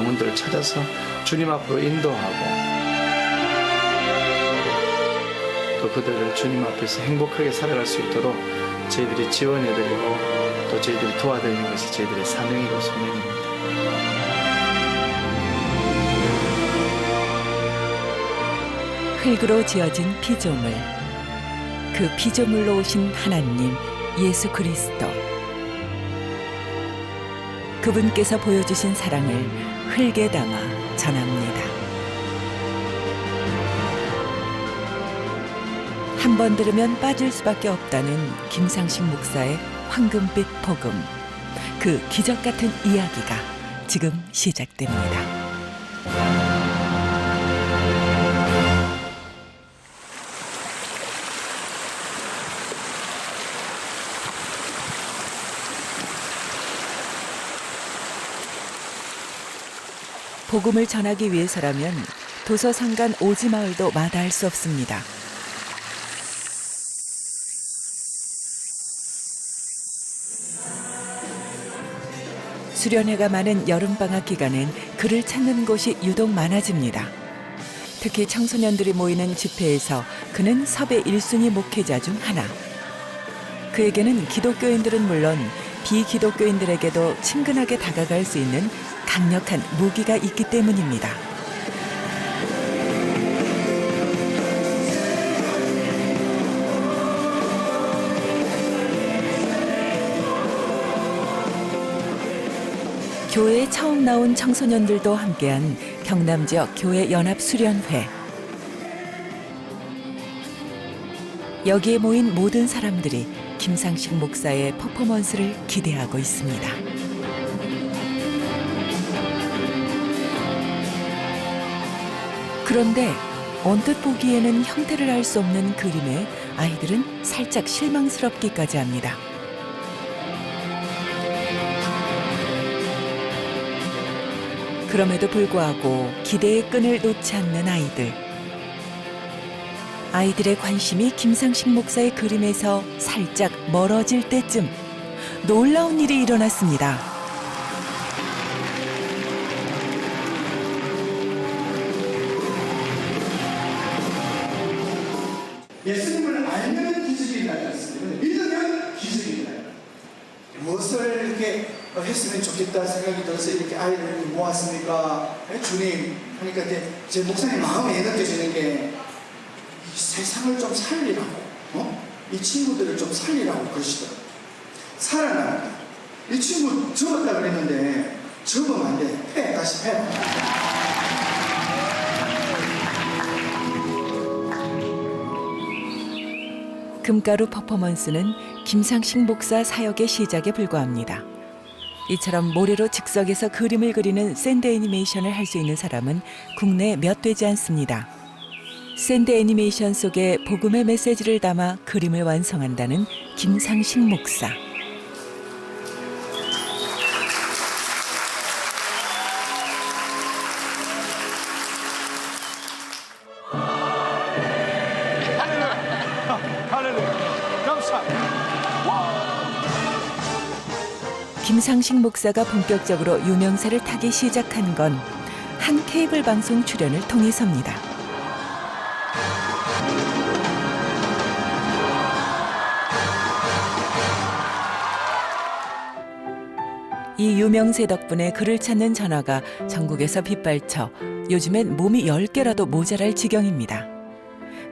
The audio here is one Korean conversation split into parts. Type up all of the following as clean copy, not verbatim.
영혼들을 찾아서 주님 앞으로 인도하고 또 그들을 주님 앞에서 행복하게 살아갈 수 있도록 저희들이 지원해드리고 또 저희들이 도와드리는 것이 저희들의 사명이고 소명입니다. 흙으로 지어진 피조물, 그 피조물로 오신 하나님 예수 그리스도, 그분께서 보여주신 사랑을 흙에 담아 전합니다. 한 번 들으면 빠질 수밖에 없다는 김상식 목사의 황금빛 복음, 그 기적 같은 이야기가 지금 시작됩니다. 복음을 전하기 위해서라면 도서상간 오지마을도 마다할 수 없습니다. 수련회가 많은 여름방학 기간엔 그를 찾는 곳이 유독 많아집니다. 특히 청소년들이 모이는 집회에서 그는 섭외 1순위 목회자 중 하나. 그에게는 기독교인들은 물론 비기독교인들에게도 친근하게 다가갈 수 있는 강력한 무기가 있기 때문입니다. 교회에 처음 나온 청소년들도 함께한 경남 지역 교회 연합 수련회. 여기에 모인 모든 사람들이 김상식 목사의 퍼포먼스를 기대하고 있습니다. 그런데 언뜻 보기에는 형태를 알 수 없는 그림에 아이들은 살짝 실망스럽기까지 합니다. 그럼에도 불구하고 기대의 끈을 놓지 않는 아이들. 아이들의 관심이 김상식 목사의 그림에서 살짝 멀어질 때쯤 놀라운 일이 일어났습니다. 예수님을 알면 기적이 일어나지 않습니다. 믿으면 기적이 일어나요. 무엇을 이렇게 했으면 좋겠다 생각이 들어서 이렇게 아이들을 모았습니까? 주님 하니까 이제 제 목사님 마음에 느껴지는 게 이 세상을 좀 살리라고, 이 친구들을 좀 살리라고 그러시더라고요. 살아나라. 이 친구 접었다 그랬는데 접으면 안 돼. 다시 패. 금가루 퍼포먼스는 김상식 목사 사역의 시작에 불과합니다. 이처럼 모래로 즉석에서 그림을 그리는 샌드 애니메이션을 할 수 있는 사람은 국내에 몇 되지 않습니다. 샌드 애니메이션 속에 복음의 메시지를 담아 그림을 완성한다는 김상식 목사. 김상식 목사가 본격적으로 유명세를 타기 시작한 건 한 케이블 방송 출연을 통해서입니다. 이 유명세 덕분에 그를 찾는 전화가 전국에서 빗발쳐 요즘엔 몸이 10개라도 모자랄 지경입니다.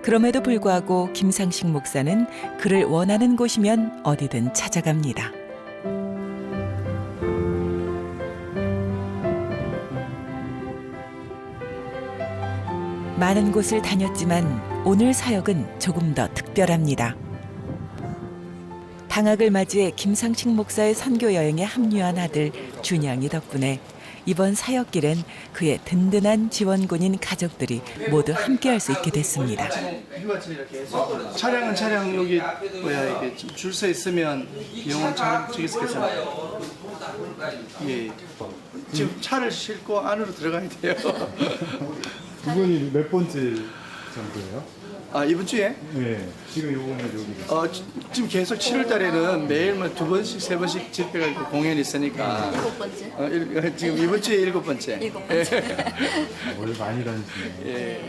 그럼에도 불구하고 김상식 목사는 그를 원하는 곳이면 어디든 찾아갑니다. 많은 곳을 다녔지만 오늘 사역은 조금 더 특별합니다. 방학을 맞이해 김상식 목사의 선교 여행에 합류한 아들 준양이 덕분에 이번 사역길엔 그의 든든한 지원군인 가족들이 모두 함께할 수 있게 됐습니다. 차량은 차량 여기 이게 줄 서 있으면 영혼 차량 저기서 계세요. 예. 지금 차를 싣고 안으로 들어가야 돼요. 두 분이 몇 번째 정도예요? 아, 이번 주에? 네. 지금 요거는 여기. 지금 계속 7월 달에는 매일 뭐 2번씩, 3번씩 집회가 있고 공연이 있으니까. 7번째. 지금 이번 주에 7번째. 7번째. 원래 많이 다니시네요. 예.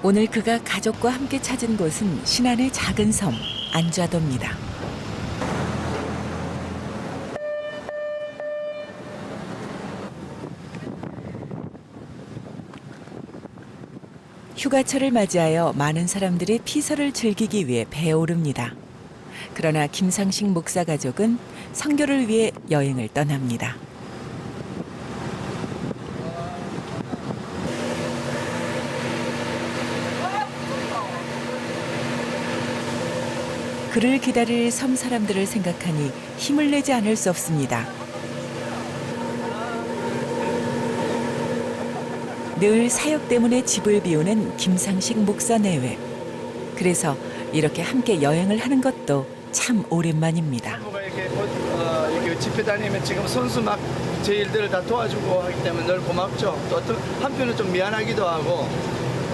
오늘 그가 가족과 함께 찾은 곳은 신안의 작은 섬 안좌도입니다. 휴가철을 맞이하여 많은 사람들이 피서를 즐기기 위해 배에 오릅니다. 그러나 김상식 목사 가족은 선교를 위해 여행을 떠납니다. 그를 기다릴 섬 사람들을 생각하니 힘을 내지 않을 수 없습니다. 늘 사역 때문에 집을 비우는 김상식 목사 내외. 그래서 이렇게 함께 여행을 하는 것도 참 오랜만입니다. 부모가 이렇게 집회 다니면 지금 선수 막 제 일들을 다 도와주고 하기 때문에 늘 고맙죠. 또 어떤 한편은 좀 미안하기도 하고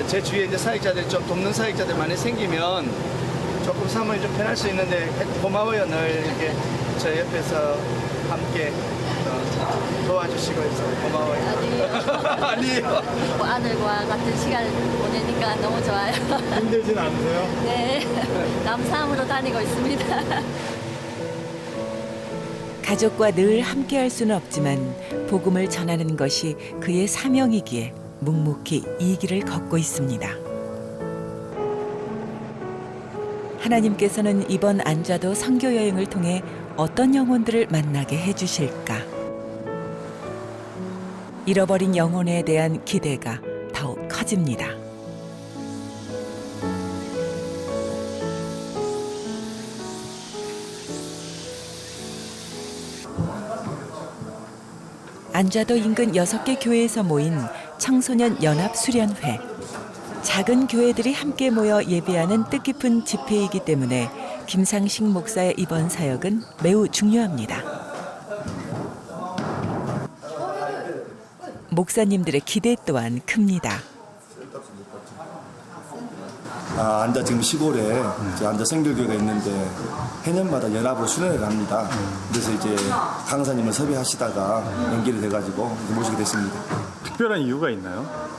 제 주위에 이제 사역자들 좀 돕는 사역자들 많이 생기면 조금 사모이 좀 편할 수 있는데 고마워요. 늘 이렇게 저 옆에서 함께 도와주시고 해서 고마워요. 아니에요. 뭐 아들과 같은 시간을 보내니까 너무 좋아요. 힘들진 않으세요? 네. 남산으로 다니고 있습니다. 가족과 늘 함께할 수는 없지만 복음을 전하는 것이 그의 사명이기에 묵묵히 이 길을 걷고 있습니다. 하나님께서는 이번 안좌도 선교 여행을 통해 어떤 영혼들을 만나게 해주실까? 잃어버린 영혼에 대한 기대가 더욱 커집니다. 안좌도 인근 6개 교회에서 모인 청소년 연합 수련회. 작은 교회들이 함께 모여 예배하는 뜻깊은 집회이기 때문에 김상식 목사의 이번 사역은 매우 중요합니다. 목사님들의 기대 또한 큽니다. 안자 지금 시골에 안자 생결교회가 있는데 해년마다 연합으로 수련회를 합니다. 그래서 이제 강사님을 섭외하시다가 연결이 돼가지고 모시게 됐습니다. 특별한 이유가 있나요?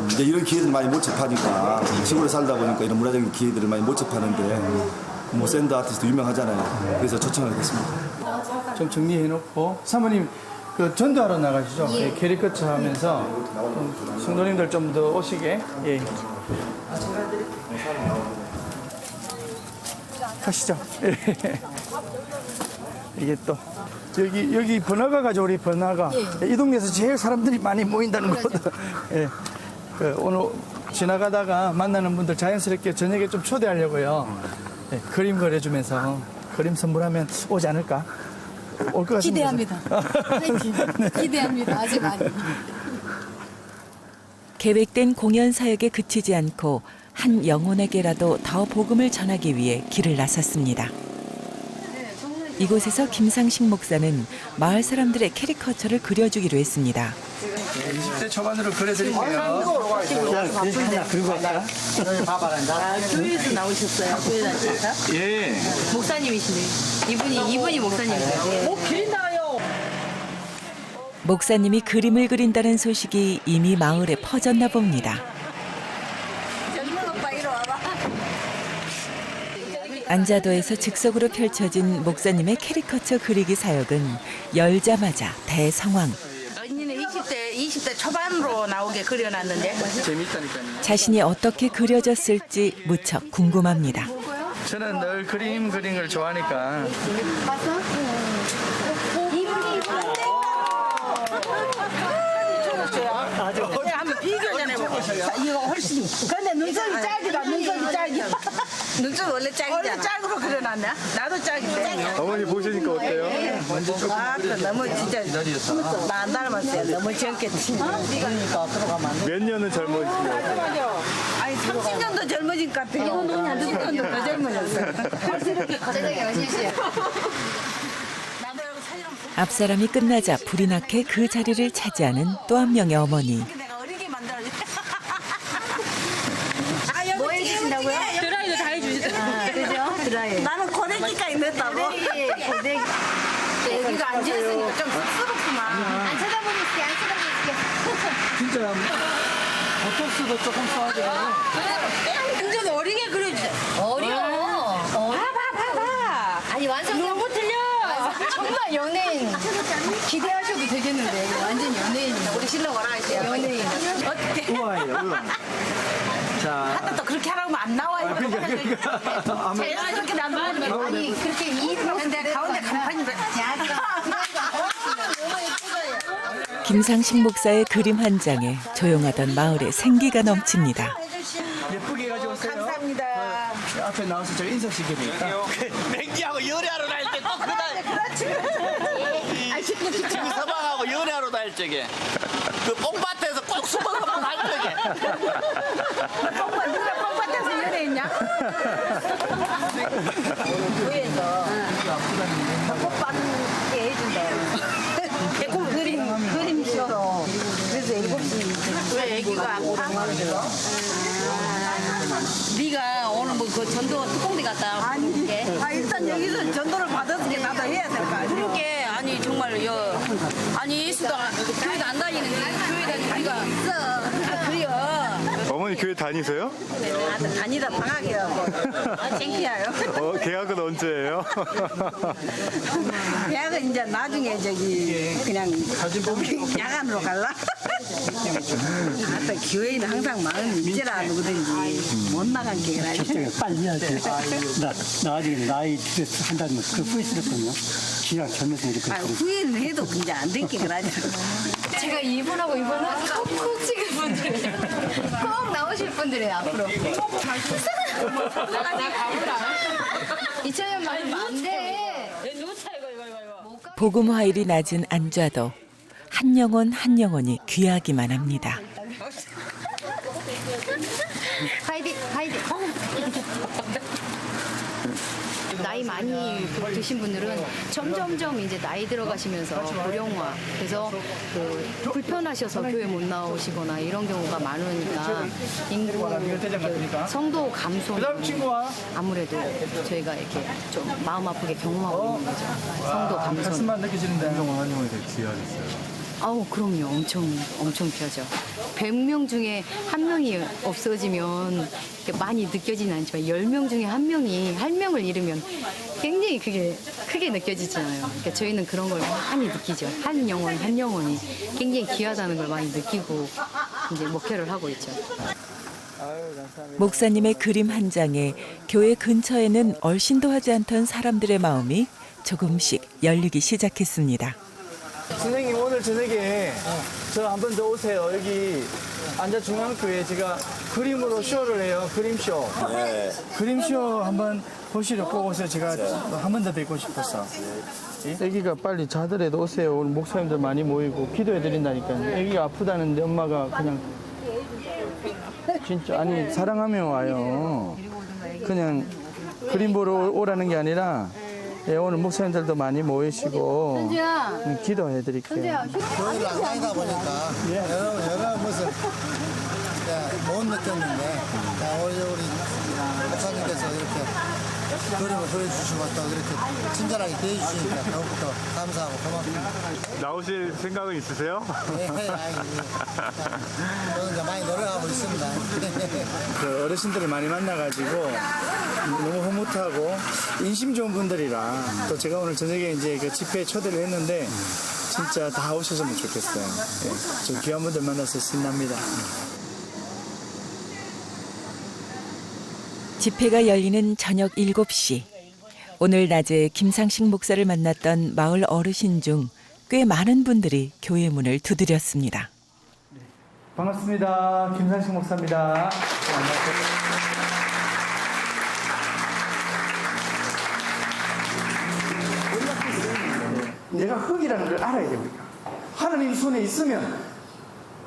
이제 이런 기회들 많이 못 접하니까 시골에 살다 보니까 이런 문화적인 기회들을 많이 못 접하는데 뭐 샌드 아티스트 유명하잖아요. 그래서 초청을 했습니다. 좀 정리해놓고 사모님 그 전도하러 나가시죠. 예. 캐리커처 하면서 성도님들 좀 더 오시게. 예. 가시죠. 예. 이게 또 여기 번화가 가죠. 우리 번화가. 이 동네에서 제일 사람들이 많이 모인다는 곳. 예. 그 오늘 지나가다가 만나는 분들 자연스럽게 저녁에 좀 초대하려고요. 예. 그림 그려주면서 그림 선물하면 오지 않을까? 올 것 같습니다. 기대합니다. 기대합니다. 아직 많이. 계획된 공연 사역에 그치지 않고 한 영혼에게라도 더 복음을 전하기 위해 길을 나섰습니다. 이곳에서 김상식 목사는 마을 사람들의 캐리커처를 그려주기로 했습니다. 20대 초반으로 그려드릴게요. 하나 그리고 갈까요? 교회에서 나오셨어요. 교회 다니셨어요? 예. 목사님이시네. 이분이 목사님이세요. 길나요? 목사님이 그림을 그린다는 소식이 이미 마을에 퍼졌나 봅니다. 안자도에서 즉석으로 펼쳐진 목사님의 캐리커처 그리기 사역은 열자마자 대성황. 언니는 20대 초반으로 나오게 그려놨는데. 재밌다니까요. 자신이 어떻게 그려졌을지 무척 궁금합니다. 저는 늘 그림 그리는 걸 좋아하니까. 한번 비교 좀 해보고. 이거 훨씬. 근데 눈썹이 짝이다. 눈썹이 짝이야. 눈썹 원래 짝이잖아. 원래 짝으로 그려놨네. 나도 짝인데. 어머니 보시니까 어때요? 완전 조금 너무 진짜 나 안 닮았어요. 너무 젊겠지. 그러니까 들어가면 안 돼. 몇 년은 젊어지시네요. 아니 30년도 젊어진 것 같아요. 30년도 더 젊어졌어요. 제작이 어디시요? 나도 여기 사진 한번 앞사람이 끝나자 불이 나게 그 자리를 차지하는 또 한 명의 어머니. 내가 어리게 만들어줘. 뭐 해주신다고요? 드라이도 다 해주시더라고요. 그죠? 드라이. 나는 고데기까지 넣었다고. 고데기. 여기가 앉아있으니까 좀 쑥스럽구만. 안 쳐다보니까 안 쳐다보니까. 진짜 보톡스도 조금 써야 되고. 완전 어리게 그려주세요. 어려워. 봐봐. 아니 완성. 너무 틀려. 정말 연예인 기대하셔도 되겠는데 이거 완전 연예인이야. 우리 신랑 와라 하세요. 연예인. 어떻게? 우아예요, 우아. 자, 하다 또 그렇게 하라고 하면 안 나와요. 제가 그렇게 놔두면 아니 그렇게 이 근데 가운데 간판이 김상식 목사의 그림 한 장에 조용하던 마을에 생기가 넘칩니다. 예쁘게 가지고 오세요. 감사합니다. 앞에 나와서 제가 인사시켜드릴까? 맹기하고 연애하러 다닐 때 또 그날 지금 서방하고 연애하러 다닐 적에 그 뽕밭에서 꼭 숨어서 한번 할 적에 누가 뽕밭에서 연애했냐? 교회에서 벚꽃밭에 해준다. 그림 씌워서 그래서 7시 왜 애기가 안 타? 네가 오늘 뭐 그 전도 특공대 갔다 아니, 일단 여기서 전도를 받았으니 나도 해야 될 거 아니야. 그러게 아니 정말 아니 예수가 교회도 안 다니는데 교회 다니는 우리가 있어. 그래요. 어머니 교회 다니세요? 아니다 방학이라고. 창피해요. 계약은 언제예요? 대학은 이제 나중에 저기 그냥 야간으로 갈라. 아따 교회는 항상 마음이 있지라 누구든지 못 나간 게 아니라. 빨리 해야지. 나중에 나이 들어서 한다면 그 후회스럽거든요. 그냥 젊어서 이렇게. 후회는 해도 이제 안 듣게 그러지. 제가 이분하고 이분하고 콕콕 찍을 분들이에요. 꼭 나오실 분들이에요 앞으로. 2000년 만에 안 돼. 복음 화일이 낮은 안좌도 한 영혼 한 영혼이 귀하기만 합니다. 화이팅 화이팅. 나이 많이 드신 분들은 점점점 이제 나이 들어가시면서 고령화 그래서 그 불편하셔서 교회 못 나오시거나 이런 경우가 많으니까 인구 성도 감소 아무래도 저희가 이렇게 좀 마음 아프게 경험하고 있는 거죠. 성도 감소. 가슴만 느껴지는데. 한동안 한영원이 되게 귀하셨어요. 아우 그럼요. 엄청 피하죠. 100명 중에 한 명이 없어지면 많이 느껴지는 않지만 10명 중에 한 명을 잃으면 굉장히 그게 크게 느껴지잖아요. 그러니까 저희는 그런 걸 많이 느끼죠. 한 영혼이 굉장히 귀하다는 걸 많이 느끼고 이제 목회를 하고 있죠. 목사님의 그림 한 장에 교회 근처에는 얼씬도 하지 않던 사람들의 마음이 조금씩 열리기 시작했습니다. 선생님 오늘 저녁에 저 한 번 더 오세요. 여기 안자중앙교회 제가 그림으로 쇼를 해요. 그림쇼. 네. 그림쇼 한번 보시러 꼭 오세요. 제가 한 번 더 뵙고 싶어서. 애기가 빨리 자더라도 오세요. 오늘 목사님들 많이 모이고 기도해 드린다니까요. 애기가 아프다는데 엄마가 그냥 진짜 아니 사랑하며 와요. 그냥 그림 보러 오라는 게 아니라 예, 오늘 목사님들도 많이 모이시고 기도해 드릴게요. 교회를 안 다니다 보니까 여러 모습 못 느꼈는데 오늘 우리 목사님께서 이렇게 그림을 그려주시고 또 이렇게 친절하게 대해주시니까 더욱더 감사하고 고맙습니다. 나오실 생각은 있으세요? 네, 저는 이제 많이 노력하고 있습니다. 그 어르신들을 많이 만나가지고 너무 흐뭇하고 인심 좋은 분들이라 또 제가 오늘 저녁에 이제 그 집회에 초대를 했는데 진짜 다 오셨으면 좋겠어요. 예, 저 귀한 분들 만나서 신납니다. 집회가 열리는 저녁 7시. 오늘 낮에 김상식 목사를 만났던 마을 어르신 중 꽤 많은 분들이 교회 문을 두드렸습니다. 반갑습니다. 김상식 목사입니다. 내가 흙이라는 걸 알아야 됩니다. 하나님 손에 있으면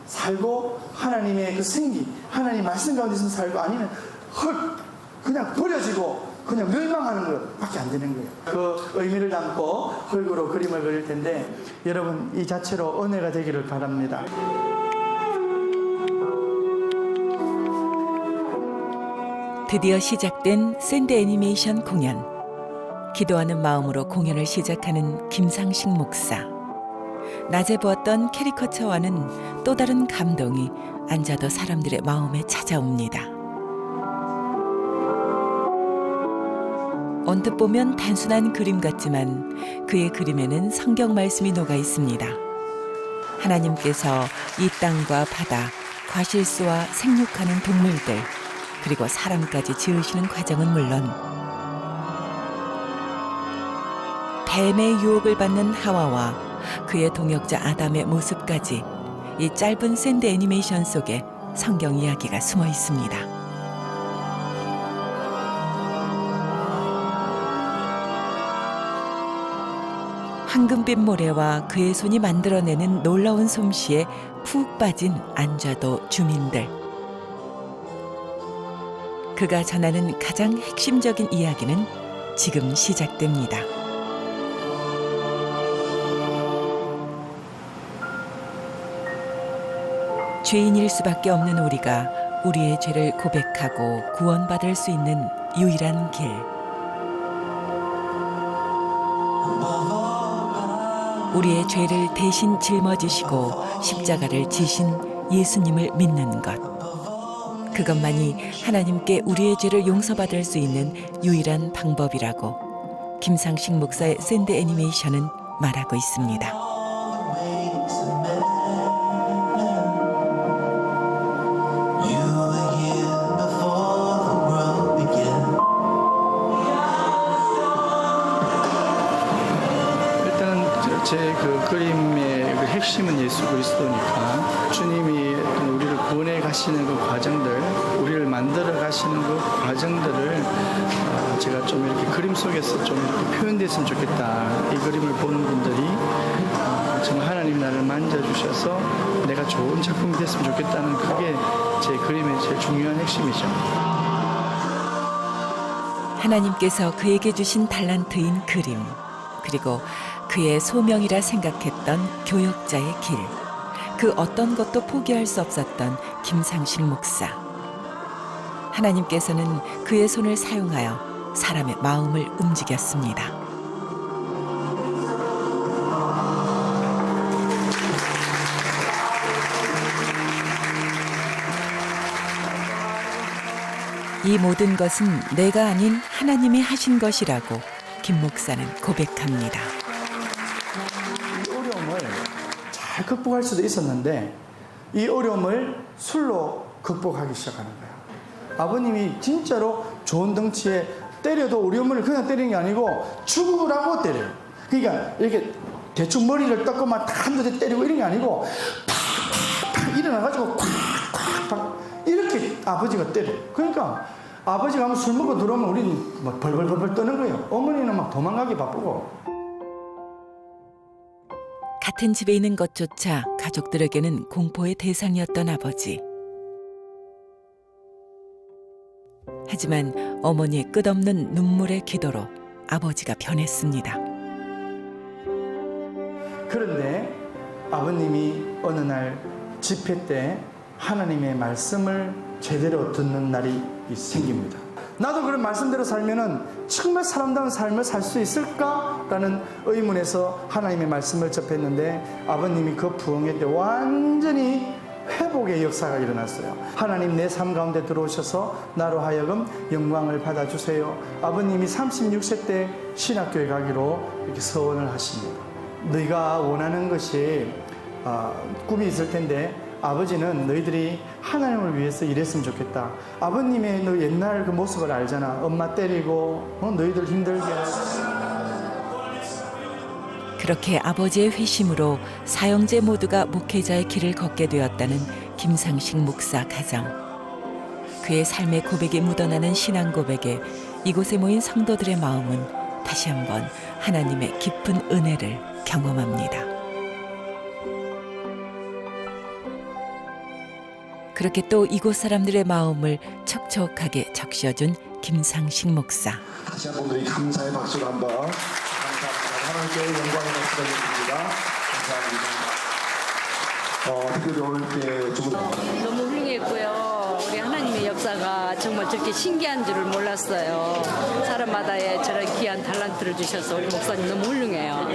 살고 하나님의 그 생기, 하나님 말씀 가운데 있으면 살고 아니면 흙 그냥 버려지고 그냥 멸망하는 것밖에 안 되는 거예요. 그 의미를 담고 흙으로 그림을 그릴 텐데 여러분 이 자체로 은혜가 되기를 바랍니다. 드디어 시작된 샌드 애니메이션 공연. 기도하는 마음으로 공연을 시작하는 김상식 목사. 낮에 보았던 캐리커처와는 또 다른 감동이 앉아도 사람들의 마음에 찾아옵니다. 언뜻 보면 단순한 그림 같지만 그의 그림에는 성경 말씀이 녹아 있습니다. 하나님께서 이 땅과 바다, 과실수와 생육하는 동물들, 그리고 사람까지 지으시는 과정은 물론 뱀의 유혹을 받는 하와와 그의 동역자 아담의 모습까지 이 짧은 샌드 애니메이션 속에 성경 이야기가 숨어 있습니다. 황금빛 모래와 그의 손이 만들어내는 놀라운 솜씨에 푹 빠진 안좌도 주민들. 그가 전하는 가장 핵심적인 이야기는 지금 시작됩니다. 죄인일 수밖에 없는 우리가 우리의 죄를 고백하고 구원받을 수 있는 유일한 길. 우리의 죄를 대신 짊어지시고 십자가를 지신 예수님을 믿는 것. 그것만이 하나님께 우리의 죄를 용서받을 수 있는 유일한 방법이라고 김상식 목사의 샌드 애니메이션은 말하고 있습니다. 제 그 그림의 그 핵심은 예수 그리스도니까 주님이 우리를 구원해 가시는 그 과정들, 우리를 만들어 가시는 그 과정들을 제가 좀 이렇게 그림 속에서 좀 이렇게 표현됐으면 좋겠다. 이 그림을 보는 분들이 정말 하나님 나를 만져주셔서 내가 좋은 작품이 됐으면 좋겠다는 그게 제 그림의 제일 중요한 핵심이죠. 하나님께서 그에게 주신 달란트인 그림, 그리고 그의 소명이라 생각했던 교역자의 길, 그 어떤 것도 포기할 수 없었던 김상식 목사. 하나님께서는 그의 손을 사용하여 사람의 마음을 움직였습니다. 이 모든 것은 내가 아닌 하나님이 하신 것이라고 김 목사는 고백합니다. 어려움을 잘 극복할 수도 있었는데 이 어려움을 술로 극복하기 시작하는 거예요. 아버님이 진짜로 좋은 덩치에 때려도 우리 어머니를 그냥 때리는 게 아니고 죽으라고 때려요. 그러니까 이렇게 대충 머리를 떴고 막 한 대 때리고 이런 게 아니고 팍팍팍 일어나가지고 콱콱 이렇게 아버지가 때려요. 그러니까 아버지가 한번 술 먹고 들어오면 우리는 막 벌벌벌벌 떠는 거예요. 어머니는 막 도망가기 바쁘고. 같은 집에 있는 것조차 가족들에게는 공포의 대상이었던 아버지. 하지만 어머니의 끝없는 눈물의 기도로 아버지가 변했습니다. 그런데 아버님이 어느 날 집회 때 하나님의 말씀을 제대로 듣는 날이 생깁니다. 나도 그런 말씀대로 살면은 정말 사람다운 삶을 살 수 있을까라는 의문에서 하나님의 말씀을 접했는데 아버님이 그 부흥회 때 완전히 회복의 역사가 일어났어요. 하나님 내 삶 가운데 들어오셔서 나로 하여금 영광을 받아주세요. 아버님이 36세 때 신학교에 가기로 이렇게 서원을 하십니다. 네가 원하는 것이 꿈이 있을 텐데 아버지는 너희들이 하나님을 위해서 일했으면 좋겠다. 아버님의 너 옛날 그 모습을 알잖아. 엄마 때리고 너희들 힘들게. 그렇게 아버지의 회심으로 사형제 모두가 목회자의 길을 걷게 되었다는 김상식 목사 가정. 그의 삶의 고백이 묻어나는 신앙 고백에 이곳에 모인 성도들의 마음은 다시 한번 하나님의 깊은 은혜를 경험합니다. 그렇게 또 이곳 사람들의 마음을 촉촉하게 적셔준 김상식 목사. 다시 한번 우리 감사의 박수를 한번. 감사합니다. 하나님께 영광의 박수를 드립니다. 감사합니다. 특별히 오늘 때 두 분. 너무 훌륭했고요. 우리 하나님의 역사가 정말 저렇게 신기한 줄을 몰랐어요. 사람마다의 저런 귀한 달란트를 주셔서 우리 목사님 너무 훌륭해요.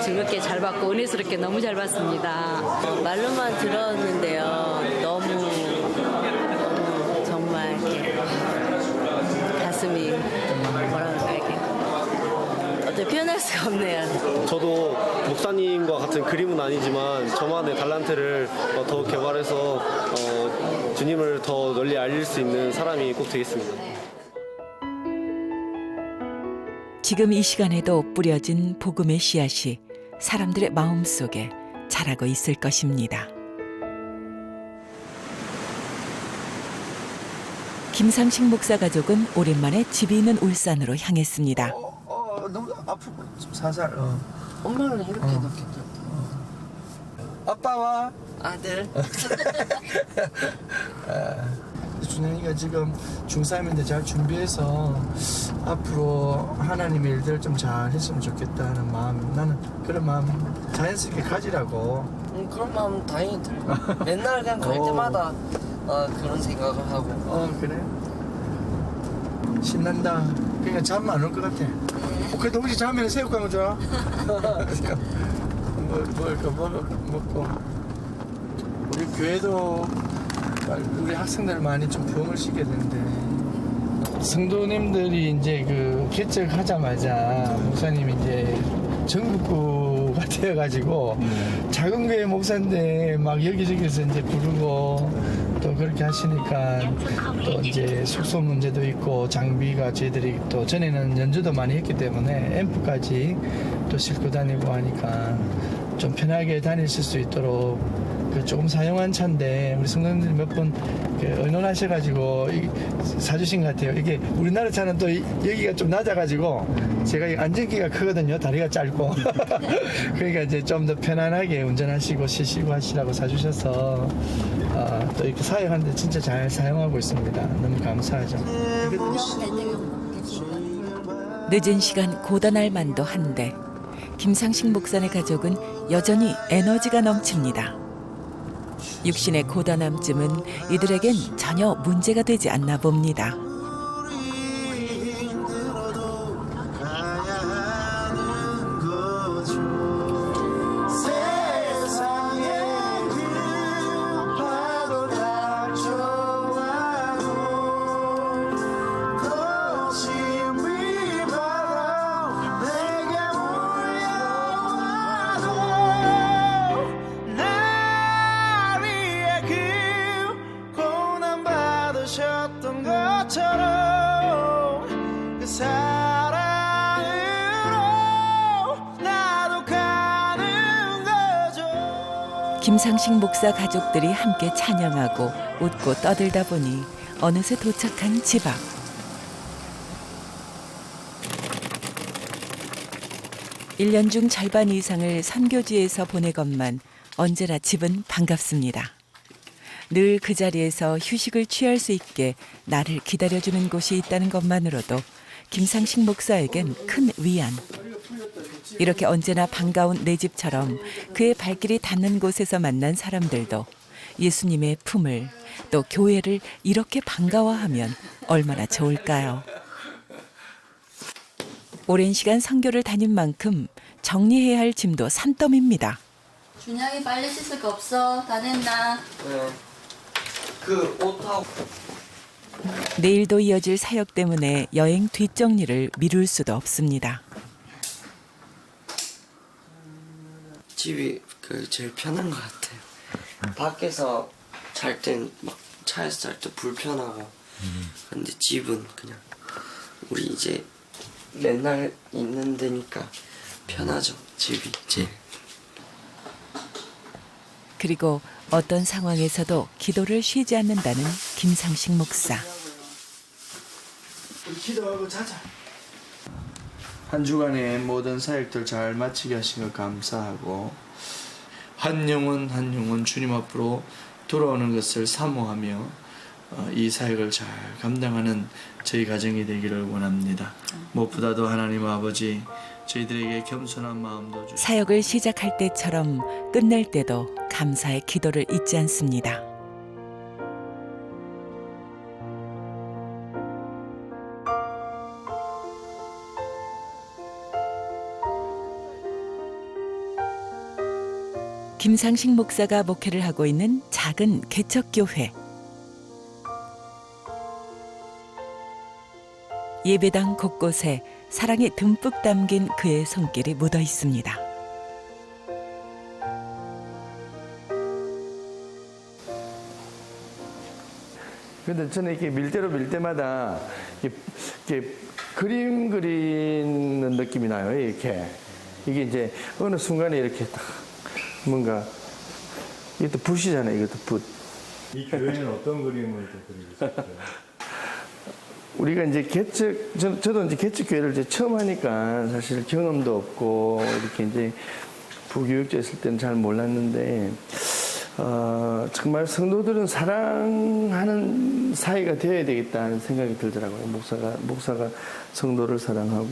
즐겁게 잘 받고 은혜스럽게 너무 잘 받습니다. 말로만 들었는데요. 너무 정말 이렇게 가슴이 뭐랄까 이렇게 어떻게 표현할 수가 없네요. 저도 목사님과 같은 그림은 아니지만 저만의 달란트를 더 개발해서 주님을 더 널리 알릴 수 있는 사람이 꼭 되겠습니다. 지금 이 시간에도 뿌려진 복음의 씨앗이 사람들의 마음속에 자라고 있을 것입니다. 김상식 목사 가족은 오랜만에 집이 있는 울산으로 향했습니다. 너무 아프고 좀 살살. 엄마는 이렇게 넣겠다. 아빠와 아들. 준현이가 지금 중3인데 잘 준비해서 앞으로 하나님의 일들을 좀 잘 했으면 좋겠다는 마음, 나는 그런 마음 자연스럽게 가지라고. 그런 마음 다행히 들어요. 맨날 그냥 갈 때마다 그런 생각을 하고. 그래? 신난다. 그러니까 잠 안 올 것 같아. 그래도 혹시 자면 새우깡 줘? 먹고. 우리 교회도 우리 학생들 많이 좀 부흥을 시켜야 되는데, 성도님들이 이제 그 개척하자마자 목사님이 이제 전국구가 되어가지고 작은 교회 목사인데 막 여기저기서 이제 부르고 또 그렇게 하시니까 또 이제 숙소 문제도 있고 장비가 저희들이 또 전에는 연주도 많이 했기 때문에 앰프까지 또 싣고 다니고 하니까 좀 편하게 다니실 수 있도록 조금 사용한 차인데 우리 성도님들이 몇 번 의논하셔가지고 사주신 것 같아요. 이게 우리나라 차는 또 여기가 좀 낮아가지고 제가 안전기가 크거든요. 다리가 짧고 그러니까 이제 좀 더 편안하게 운전하시고 쉬시고 하시라고 사주셔서 또 이렇게 사용하는데 진짜 잘 사용하고 있습니다. 너무 감사하죠. 늦은 시간 고단할 만도 한데 김상식 목사의 가족은 여전히 에너지가 넘칩니다. 육신의 고단함쯤은 이들에겐 전혀 문제가 되지 않나 봅니다. 김상식 목사 가족들이 함께 찬양하고 웃고 떠들다 보니 어느새 도착한 집 앞. 일 년 중 절반 이상을 선교지에서 보내건만 언제나 집은 반갑습니다. 늘 그 자리에서 휴식을 취할 수 있게 나를 기다려주는 곳이 있다는 것만으로도 김상식 목사에겐 큰 위안. 이렇게 언제나 반가운 내 집처럼 그의 발길이 닿는 곳에서 만난 사람들도 예수님의 품을 또 교회를 이렇게 반가워하면 얼마나 좋을까요? 오랜 시간 선교를 다닌 만큼 정리해야 할 짐도 산더미입니다. 준영이 빨리 씻을 거 없어? 다 됐나? 네. 그 옷하고. 내일도 이어질 사역 때문에 여행 뒷정리를 미룰 수도 없습니다. 집이 제일 편한 것 같아요. 밖에서 잘 땐 막 차에서 잘 때 불편하고 근데 집은 그냥 우리 이제 맨날 있는 데니까 편하죠. 집이 제일. 그리고 어떤 상황에서도 기도를 쉬지 않는다는 김상식 목사. 우리 기도하고 자자. 한 주간의 모든 사역들 잘 마치게 하신 것 감사하고 한 영혼 한 영혼 주님 앞으로 돌아오는 것을 사모하며 이 사역을 잘 감당하는 저희 가정이 되기를 원합니다. 무엇보다도 하나님 아버지 저희들에게 겸손한 마음도 주시고 사역을 시작할 때처럼 끝낼 때도 감사의 기도를 잊지 않습니다. 김상식 목사가 목회를 하고 있는 작은 개척교회. 예배당 곳곳에 사랑이 듬뿍 담긴 그의 손길이 묻어 있습니다. 근데 저는 이렇게 밀대로 밀 때마다 이렇게 그림 그리는 느낌이 나요. 이렇게 이게 이제 어느 순간에 이렇게 딱 뭔가 이것도 붓이잖아요. 이것도 붓. 이 교회는 어떤 그림을 그리고 싶어요? 우리가 이제 저도 이제 개척교회를 이제 처음 하니까 사실 경험도 없고 이렇게 이제 부교육자 있을 때는 잘 몰랐는데 정말 성도들은 사랑하는 사이가 되어야 되겠다는 생각이 들더라고요. 목사가 성도를 사랑하고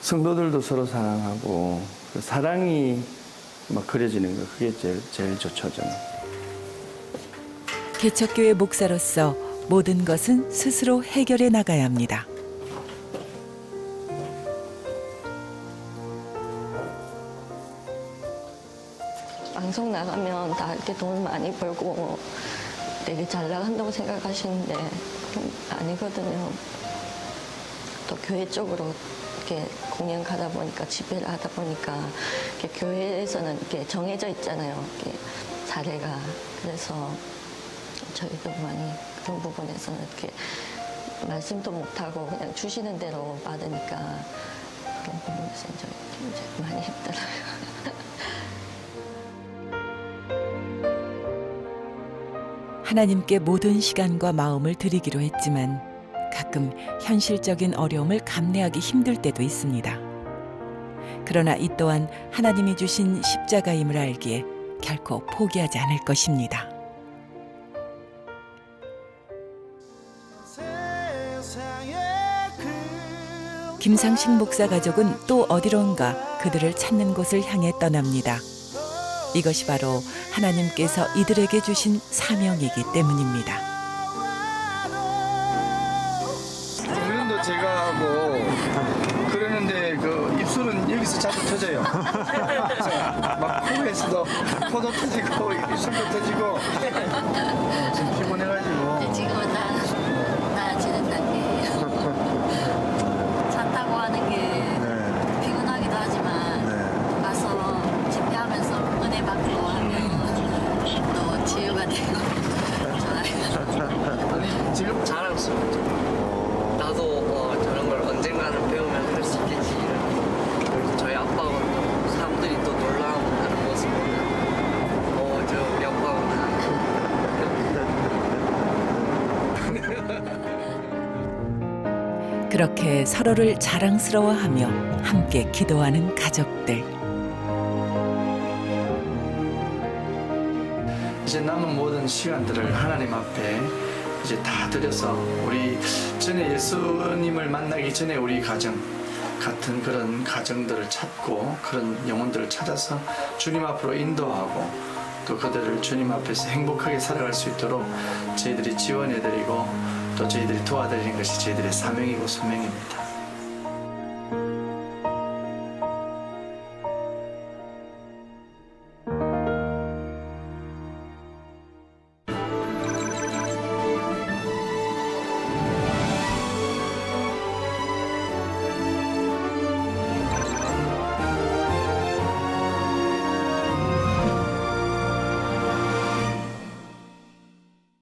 성도들도 서로 사랑하고 그 사랑이 막 그려지는 거 그게 제일 좋죠 저는. 개척교회 목사로서 모든 것은 스스로 해결해 나가야 합니다. 방송 나가면 다 이렇게 돈 많이 벌고 되게 잘 나간다고 생각하시는데 아니거든요. 또 교회 쪽으로 이렇게 공연 가다 보니까 집회를 하다 보니까 이렇게 교회에서는 이렇게 정해져 있잖아요. 이렇게 사례가. 그래서 저희도 많이 그런 부분에서는 이렇게 말씀도 못하고 그냥 주시는 대로 받으니까 그런 부분에서 이제 많이 힘들어요. 하나님께 모든 시간과 마음을 드리기로 했지만 가끔 현실적인 어려움을 감내하기 힘들 때도 있습니다. 그러나 이 또한 하나님이 주신 십자가임을 알기에 결코 포기하지 않을 것입니다. 김상식 목사 가족은 또 어디론가 그들을 찾는 곳을 향해 떠납니다. 이것이 바로 하나님께서 이들에게 주신 사명이기 때문입니다. 공연도 제가 하고 그러는데 그 입술은 여기서 자주 터져요. 막 코에서도 코도 터지고 입술도 터지고 지금 피곤해가지고. 지금은 나아지는 단계예요. 차 타고 하는 게 피곤하기도 하지만 가서 집회하면서 은혜 받고 하면 또 치유가 되고 아니 지금 자랑스럽죠. 나도 저런 걸 언젠가는 배우면 할 수 있겠지. 그리고 저희 아빠가 또 사람들이 또 놀라워하는 모습 보면 저 우리 아빠구나. 그렇게 서로를 자랑스러워하며 함께 기도하는 가족들. 이제 남은 모든 시간들을 하나님 앞에 이제 다 드려서 우리 전에 예수님을 만나기 전에 우리 가정 같은 그런 가정들을 찾고 그런 영혼들을 찾아서 주님 앞으로 인도하고 또 그들을 주님 앞에서 행복하게 살아갈 수 있도록 저희들이 지원해드리고 또 저희들이 도와드리는 것이 저희들의 사명이고 소명입니다.